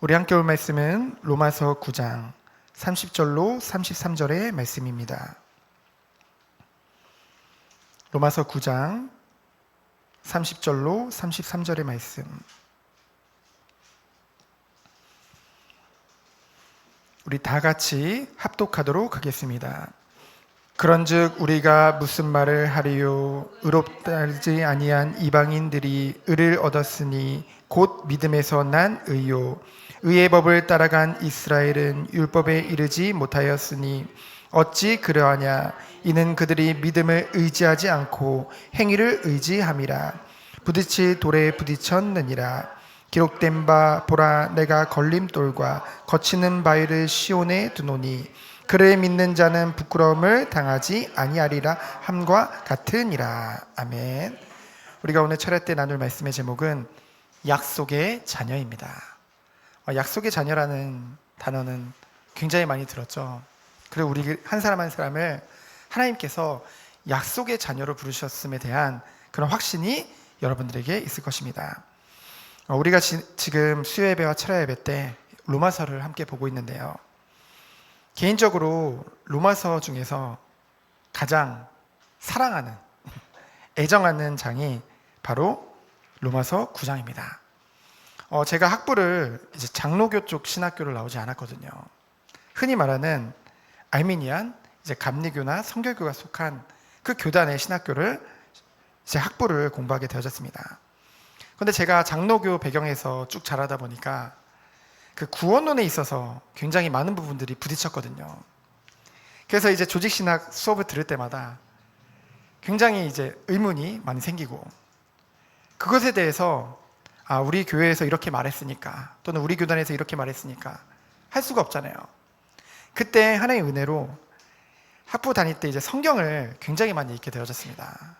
우리 함께 올 말씀은 로마서 9장 30절로 33절의 말씀입니다. 로마서 9장 30절로 33절의 말씀. 우리 다 같이 합독하도록 하겠습니다. 그런즉 우리가 무슨 말을 하리요? 의롭다지 아니한 이방인들이 의를 얻었으니 곧 믿음에서 난 의요. 의의 법을 따라간 이스라엘은 율법에 이르지 못하였으니 어찌 그러하냐? 이는 그들이 믿음을 의지하지 않고 행위를 의지함이라. 부딪힐 돌에 부딪혔느니라. 기록된 바 보라, 내가 걸림돌과 거치는 바위를 시온에 두노니 그를 믿는 자는 부끄러움을 당하지 아니하리라 함과 같으니라. 아멘. 우리가 오늘 철야 때 나눌 말씀의 제목은 약속의 자녀입니다. 약속의 자녀라는 단어는 굉장히 많이 들었죠. 그리고 우리 한 사람 한 사람을 하나님께서 약속의 자녀로 부르셨음에 대한 그런 확신이 여러분들에게 있을 것입니다. 우리가 지금 수요 예배와 철야 예배 때 로마서를 함께 보고 있는데요. 개인적으로 로마서 중에서 가장 사랑하는, 애정하는 장이 바로 로마서 9장입니다. 제가 학부를 이제 장로교 쪽 신학교를 나오지 않았거든요. 흔히 말하는 알미니안, 이제 감리교나 성결교가 속한 그 교단의 신학교를 이제 학부를 공부하게 되어졌습니다. 그런데 제가 장로교 배경에서 쭉 자라다 보니까 그 구원론에 있어서 굉장히 많은 부분들이 부딪혔거든요. 그래서 이제 조직신학 수업을 들을 때마다 굉장히 이제 의문이 많이 생기고, 그것에 대해서 우리 교회에서 이렇게 말했으니까, 또는 우리 교단에서 이렇게 말했으니까 할 수가 없잖아요. 그때 하나님의 은혜로 학부 다닐 때 이제 성경을 굉장히 많이 읽게 되어졌습니다.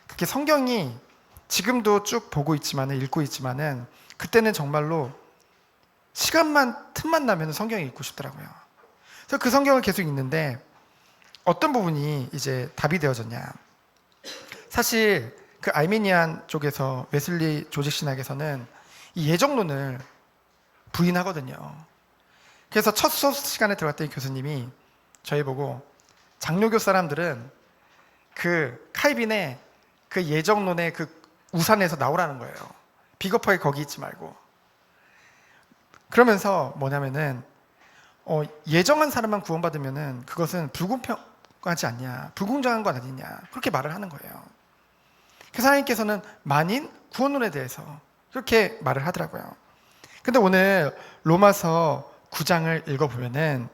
그렇게 성경이 지금도 쭉 보고 있지만은, 읽고 있지만은, 그때는 정말로 시간만 틈만 나면 성경을 읽고 싶더라고요. 그래서 그 성경을 계속 읽는데 어떤 부분이 이제 답이 되어졌냐? 사실 그 알미니안 쪽에서 웨슬리 조직 신학에서는 이 예정론을 부인하거든요. 그래서 첫 수업 시간에 들어갔던 교수님이 저희 보고, 장로교 사람들은 그 칼빈의 그 예정론의 그 우산에서 나오라는 거예요. 비겁하게 거기 있지 말고. 그러면서 뭐냐면은 예정한 사람만 구원받으면은 그것은 불공평하지 않냐, 불공정한 것 아니냐, 그렇게 말을 하는 거예요. 그래서 하나님께서는 만인 구원론에 대해서 그렇게 말을 하더라고요. 근데 오늘 로마서 9장을 읽어보면은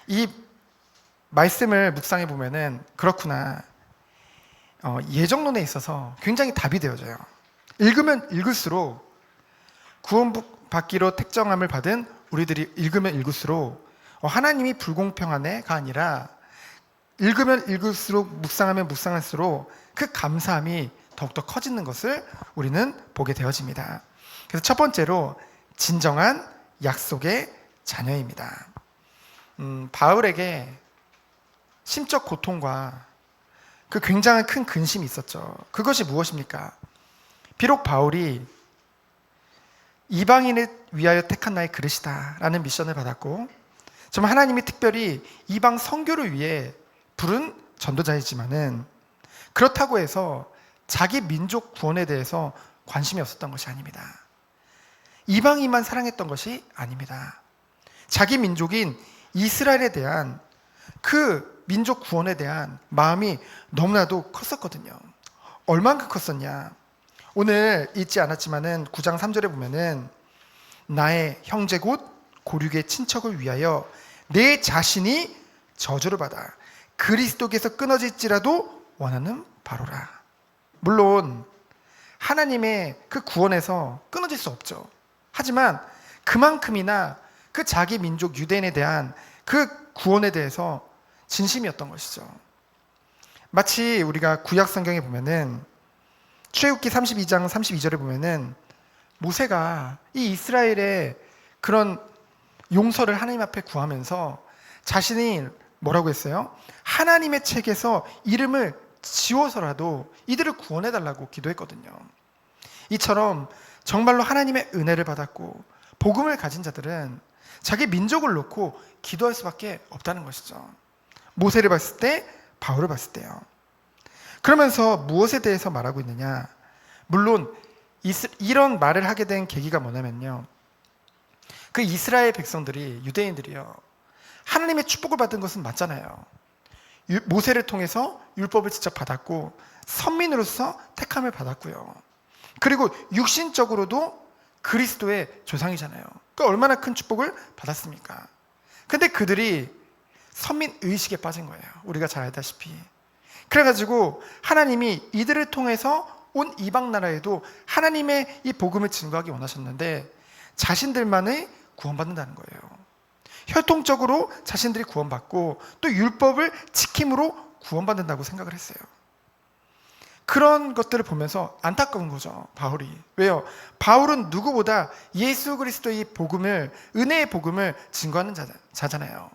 이 말씀을 묵상해 보면은 그렇구나, 예정론에 있어서 굉장히 답이 되어져요. 읽으면 읽을수록 구원받기로 택정함을 받은 우리들이 읽으면 읽을수록 하나님이 불공평하네가 아니라, 읽으면 읽을수록, 묵상하면 묵상할수록 그 감사함이 더욱더 커지는 것을 우리는 보게 되어집니다. 그래서 첫 번째로 진정한 약속의 자녀입니다. 바울에게 심적 고통과 그 굉장한 큰 근심이 있었죠. 그것이 무엇입니까? 비록 바울이 이방인을 위하여 택한 나의 그릇이다 라는 미션을 받았고, 정말 하나님이 특별히 이방 선교를 위해 부른 전도자이지만은, 그렇다고 해서 자기 민족 구원에 대해서 관심이 없었던 것이 아닙니다. 이방인만 사랑했던 것이 아닙니다. 자기 민족인 이스라엘에 대한 그 민족 구원에 대한 마음이 너무나도 컸었거든요. 얼만큼 컸었냐? 오늘 읽지 않았지만은 9장 3절에 보면은 나의 형제 곧 고륙의 친척을 위하여 내 자신이 저주를 받아 그리스도께서 끊어질지라도 원하는 바로라. 물론 하나님의 그 구원에서 끊어질 수 없죠. 하지만 그만큼이나 그 자기 민족 유대인에 대한 그 구원에 대해서 진심이었던 것이죠. 마치 우리가 구약 성경에 보면은 출애굽기 32장 32절에 보면은 모세가 이 이스라엘의 그런 용서를 하나님 앞에 구하면서 자신이 뭐라고 했어요? 하나님의 책에서 이름을 지워서라도 이들을 구원해달라고 기도했거든요. 이처럼 정말로 하나님의 은혜를 받았고 복음을 가진 자들은 자기 민족을 놓고 기도할 수밖에 없다는 것이죠. 모세를 봤을 때, 바울을 봤을 때요. 그러면서 무엇에 대해서 말하고 있느냐? 물론 이런 말을 하게 된 계기가 뭐냐면요, 그 이스라엘 백성들이, 유대인들이요, 하나님의 축복을 받은 것은 맞잖아요. 모세를 통해서 율법을 직접 받았고 선민으로서 택함을 받았고요. 그리고 육신적으로도 그리스도의 조상이잖아요. 그러니까 얼마나 큰 축복을 받았습니까? 근데 그들이 선민 의식에 빠진 거예요. 우리가 잘 알다시피. 그래가지고 하나님이 이들을 통해서 온 이방 나라에도 하나님의 이 복음을 증거하기 원하셨는데 자신들만의 구원받는다는 거예요. 혈통적으로 자신들이 구원받고 또 율법을 지킴으로 구원받는다고 생각을 했어요. 그런 것들을 보면서 안타까운 거죠, 바울이. 왜요? 바울은 누구보다 예수 그리스도의 복음을, 은혜의 복음을 증거하는 자잖아요.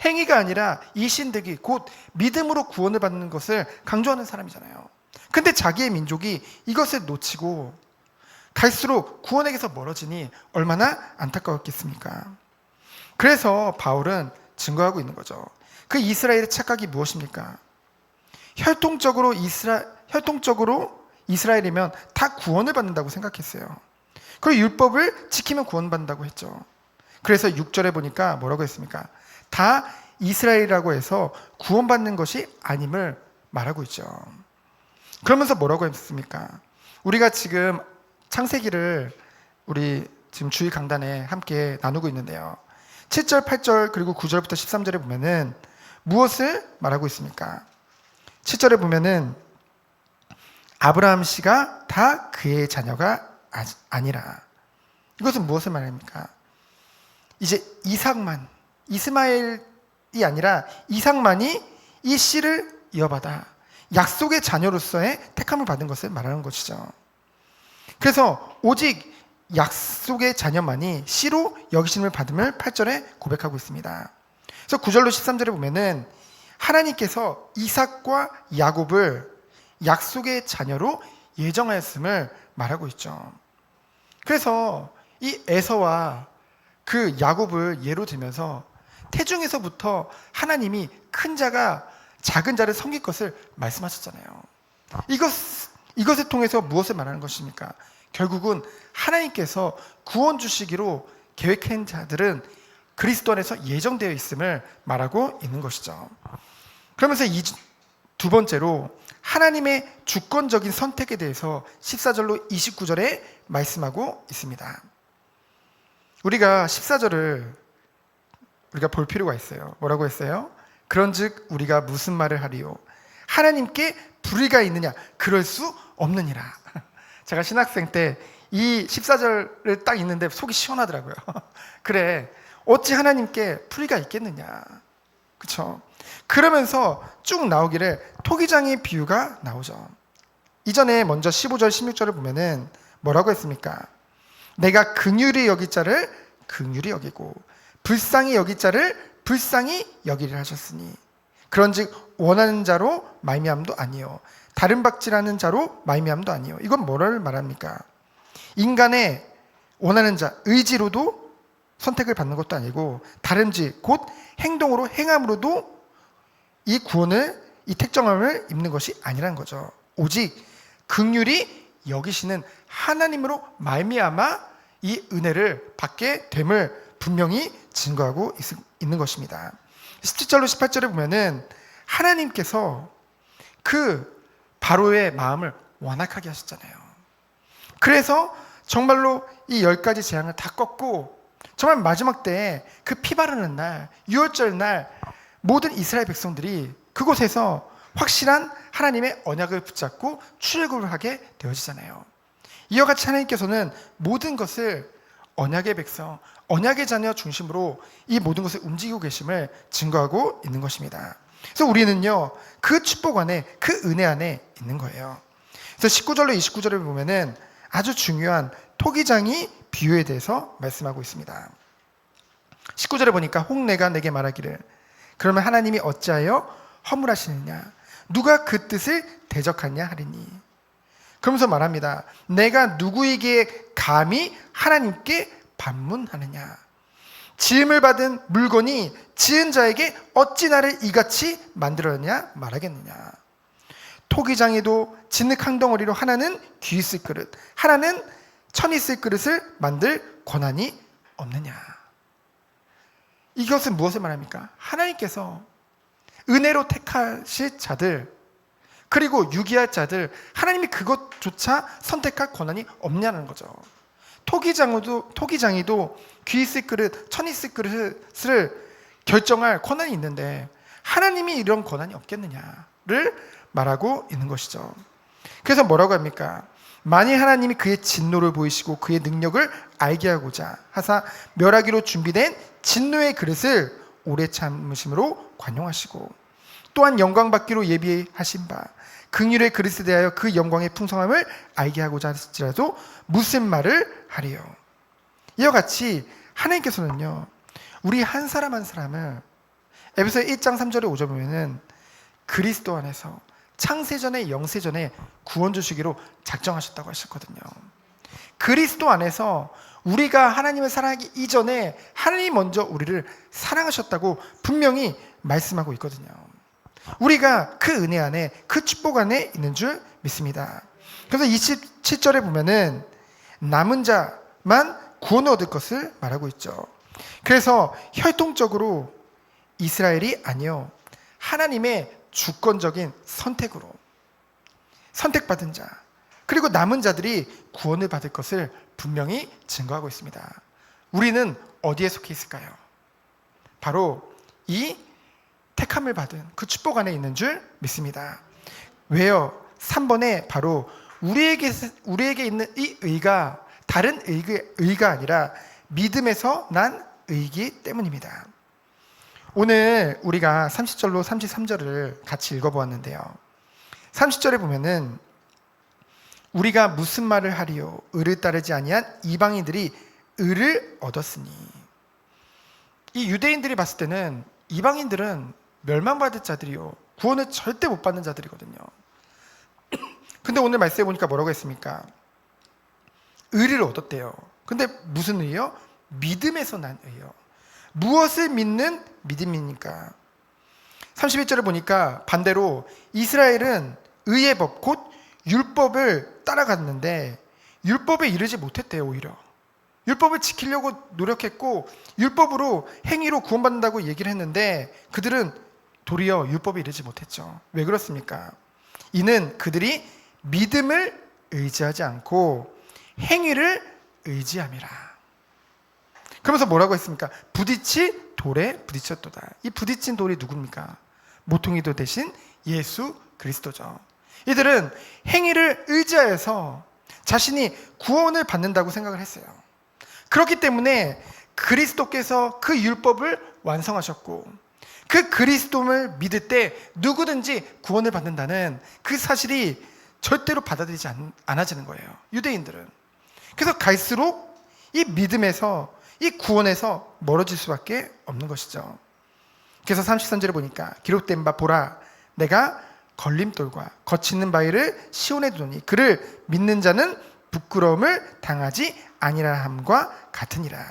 행위가 아니라 이신득이 곧 믿음으로 구원을 받는 것을 강조하는 사람이잖아요. 근데 자기의 민족이 이것을 놓치고 갈수록 구원에게서 멀어지니 얼마나 안타까웠겠습니까? 그래서 바울은 증거하고 있는 거죠. 그 이스라엘의 착각이 무엇입니까? 혈통적으로 이스라엘이면 다 구원을 받는다고 생각했어요. 그리고 율법을 지키면 구원받는다고 했죠. 그래서 6절에 보니까 뭐라고 했습니까? 다 이스라엘이라고 해서 구원받는 것이 아님을 말하고 있죠. 그러면서 뭐라고 했습니까? 우리가 지금 창세기를 우리 지금 주일 강단에 함께 나누고 있는데요, 7절, 8절 그리고 9절부터 13절에 보면은 무엇을 말하고 있습니까? 7절에 보면은 아브라함 씨가 다 그의 자녀가 아니라, 이것은 무엇을 말합니까? 이제 이삭만, 이스마엘이 아니라 이삭만이 이 씨를 이어받아 약속의 자녀로서의 택함을 받은 것을 말하는 것이죠. 그래서 오직 약속의 자녀만이 씨로 여기심을 받음을 8절에 고백하고 있습니다. 그래서 9절로 13절에 보면은 하나님께서 이삭과 야곱을 약속의 자녀로 예정하였음을 말하고 있죠. 그래서 이 에서와 그 야곱을 예로 들면서 태중에서부터 하나님이 큰 자가 작은 자를 섬길 것을 말씀하셨잖아요. 이것을 통해서 무엇을 말하는 것입니까? 결국은 하나님께서 구원 주시기로 계획한 자들은 그리스도 안에서 예정되어 있음을 말하고 있는 것이죠. 그러면서 두 번째로 하나님의 주권적인 선택에 대해서 14절로 29절에 말씀하고 있습니다. 우리가 14절을 우리가 볼 필요가 있어요. 뭐라고 했어요? 그런즉 우리가 무슨 말을 하리요? 하나님께 불의가 있느냐? 그럴 수 없느니라. 제가 신학생 때 이 14절을 딱 읽는데 속이 시원하더라고요. 그래, 어찌 하나님께 불의가 있겠느냐? 그렇죠? 그러면서 쭉 나오기를 토기장의 비유가 나오죠. 이전에 먼저 15절, 16절을 보면은 뭐라고 했습니까? 내가 긍휼히 여길 자를 긍휼히 여기고 불쌍히 여길 자를 불쌍히 여기리라 하셨으니 그런즉 원하는 자로 말미암도 아니요 다른 박질하는 자로 말미암도 아니요. 이건 뭐를 말합니까? 인간의 원하는 자, 의지로도 선택을 받는 것도 아니고 다른지 곧 행동으로 행함으로도 이 구원을, 이 택정함을 입는 것이 아니라는 거죠. 오직 긍휼히 여기시는 하나님으로 말미암아 이 은혜를 받게 됨을 분명히 증거하고 있는 것입니다. 17절로 18절에 보면은 하나님께서 그 바로의 마음을 완악하게 하셨잖아요. 그래서 정말로 이 10가지 재앙을 다 꺾고 정말 마지막 때에 그 피 바르는 날, 유월절 날 모든 이스라엘 백성들이 그곳에서 확실한 하나님의 언약을 붙잡고 출애굽을 하게 되어지잖아요. 이와 같이 하나님께서는 모든 것을 언약의 백성, 언약의 자녀 중심으로 이 모든 것을 움직이고 계심을 증거하고 있는 것입니다. 그래서 우리는요, 그 축복 안에, 그 은혜 안에 있는 거예요. 그래서 19절로 29절을 보면은 아주 중요한 토기장이 비유에 대해서 말씀하고 있습니다. 19절에 보니까 홍내가 내게 말하기를 그러면 하나님이 어찌하여 허물하시느냐? 누가 그 뜻을 대적하냐 하리니. 그러면서 말합니다. 내가 누구에게 감히 하나님께 반문하느냐? 지음을 받은 물건이 지은 자에게 어찌 나를 이같이 만들었냐 말하겠느냐? 토기장이도 진흙 한 덩어리로 하나는 귀 있을 그릇, 하나는 천 있을 그릇을 만들 권한이 없느냐? 이것은 무엇을 말합니까? 하나님께서 은혜로 택하실 자들, 그리고 유기할 자들, 하나님이 그것조차 선택할 권한이 없냐는 거죠. 토기장이도 귀 있을 그릇, 천 있을 그릇을 결정할 권한이 있는데 하나님이 이런 권한이 없겠느냐를 말하고 있는 것이죠. 그래서 뭐라고 합니까? 만일 하나님이 그의 진노를 보이시고 그의 능력을 알게 하고자 하사 멸하기로 준비된 진노의 그릇을 오래 참으심으로 관용하시고 또한 영광 받기로 예비하신 바 긍휼의 그릇에 대하여 그 영광의 풍성함을 알게 하고자 할지라도 무슨 말을 하리요? 이와 같이 하나님께서는요, 우리 한 사람 한 사람을 에베소 1장 3절에 5절 보면은 그리스도 안에서 창세전에 영세전에 구원 주시기로 작정하셨다고 하셨거든요. 그리스도 안에서 우리가 하나님을 사랑하기 이전에 하나님이 먼저 우리를 사랑하셨다고 분명히 말씀하고 있거든요. 우리가 그 은혜 안에, 그 축복 안에 있는 줄 믿습니다. 그래서 27절에 보면은 남은 자만 구원을 얻을 것을 말하고 있죠. 그래서 혈통적으로 이스라엘이 아니요, 하나님의 주권적인 선택으로 선택받은 자, 그리고 남은 자들이 구원을 받을 것을 분명히 증거하고 있습니다. 우리는 어디에 속해 있을까요? 바로 이 택함을 받은 그 축복 안에 있는 줄 믿습니다. 왜요? 3번에 바로 우리에게 있는 이 의가 다른 의가 아니라 믿음에서 난 의이기 때문입니다. 오늘 우리가 30절로 33절을 같이 읽어보았는데요. 30절에 보면은 우리가 무슨 말을 하리요? 의를 따르지 아니한 이방인들이 의를 얻었으니. 이 유대인들이 봤을 때는 이방인들은 멸망받을 자들이요, 구원을 절대 못 받는 자들이거든요. 근데 오늘 말씀해 보니까 뭐라고 했습니까? 의를 얻었대요. 근데 무슨 의요? 믿음에서 난 의요. 무엇을 믿는 믿음입니까? 31절을 보니까 반대로 이스라엘은 의의 법, 곧 율법을 따라갔는데 율법에 이르지 못했대요. 오히려 율법을 지키려고 노력했고 율법으로 행위로 구원받는다고 얘기를 했는데 그들은 도리어 율법에 이르지 못했죠. 왜 그렇습니까? 이는 그들이 믿음을 의지하지 않고 행위를 의지함이라. 그러면서 뭐라고 했습니까? 부딪히 돌에 부딪혔도다. 이 부딪힌 돌이 누굽니까? 모퉁이도 대신 예수 그리스도죠. 이들은 행위를 의지하여서 자신이 구원을 받는다고 생각을 했어요. 그렇기 때문에 그리스도께서 그 율법을 완성하셨고 그 그리스도를 믿을 때 누구든지 구원을 받는다는 그 사실이 절대로 받아들이지 않아지는 거예요. 유대인들은. 그래서 갈수록 이 믿음에서, 이 구원에서 멀어질 수밖에 없는 것이죠. 그래서 33절에 보니까 기록된 바 보라, 내가 걸림돌과 거치는 바위를 시온에 두노니 그를 믿는 자는 부끄러움을 당하지 아니라 함과 같으니라.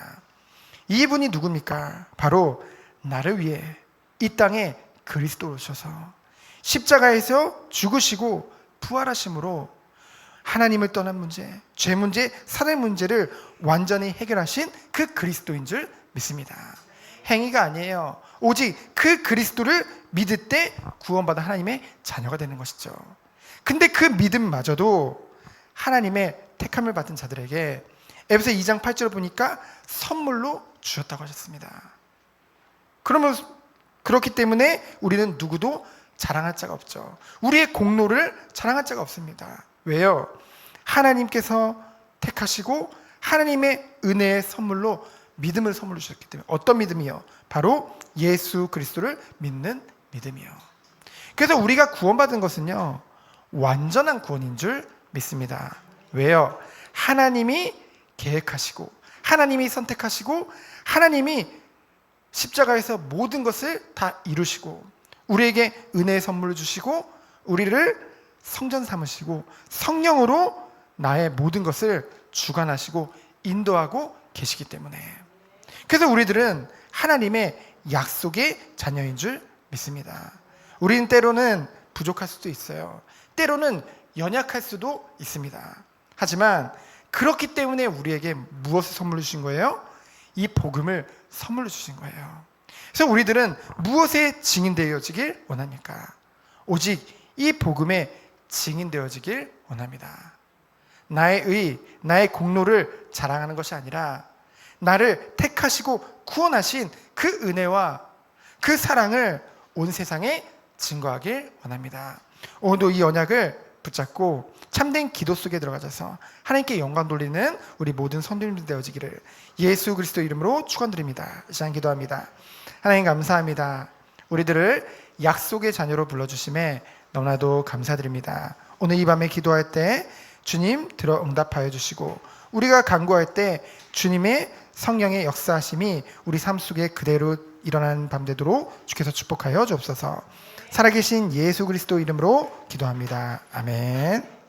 이분이 누굽니까? 바로 나를 위해 이 땅에 그리스도로 오셔서 십자가에서 죽으시고 부활하심으로 하나님을 떠난 문제, 죄 문제, 살인 문제를 완전히 해결하신 그 그리스도인 줄 믿습니다. 행위가 아니에요. 오직 그 그리스도를 믿을 때 구원받은 하나님의 자녀가 되는 것이죠. 근데 그 믿음마저도 하나님의 택함을 받은 자들에게 에베소 2장 8절을 보니까 선물로 주셨다고 하셨습니다. 그러면 그렇기 때문에 우리는 누구도 자랑할 자가 없죠. 우리의 공로를 자랑할 자가 없습니다. 왜요? 하나님께서 택하시고 하나님의 은혜의 선물로 믿음을 선물로 주셨기 때문에. 어떤 믿음이요? 바로 예수 그리스도를 믿는 믿음이요. 그래서 우리가 구원받은 것은요, 완전한 구원인 줄 믿습니다. 왜요? 하나님이 계획하시고 하나님이 선택하시고 하나님이 십자가에서 모든 것을 다 이루시고 우리에게 은혜의 선물을 주시고 우리를 성전 삼으시고 성령으로 나의 모든 것을 주관하시고 인도하고 계시기 때문에. 그래서 우리들은 하나님의 약속의 자녀인 줄 믿습니다. 우리는 때로는 부족할 수도 있어요. 때로는 연약할 수도 있습니다. 하지만 그렇기 때문에 우리에게 무엇을 선물로 주신 거예요? 이 복음을 선물로 주신 거예요. 그래서 우리들은 무엇에 증인되어지길 원합니까? 오직 이 복음에 증인되어지길 원합니다. 나의 공로를 자랑하는 것이 아니라 나를 택하시고 구원하신 그 은혜와 그 사랑을 온 세상에 증거하길 원합니다. 오늘도 이 언약을 붙잡고 참된 기도 속에 들어가셔서 하나님께 영광 돌리는 우리 모든 성도님들 되어지기를 예수 그리스도 이름으로 축원드립니다. 이 시간 기도합니다. 하나님 감사합니다. 우리들을 약속의 자녀로 불러주심에 너무나도 감사드립니다. 오늘 이 밤에 기도할 때 주님 들어 응답하여 주시고 우리가 간구할 때 주님의 성령의 역사하심이 우리 삶 속에 그대로 일어나는 밤 되도록 주께서 축복하여 주옵소서. 살아계신 예수 그리스도 이름으로 기도합니다. 아멘.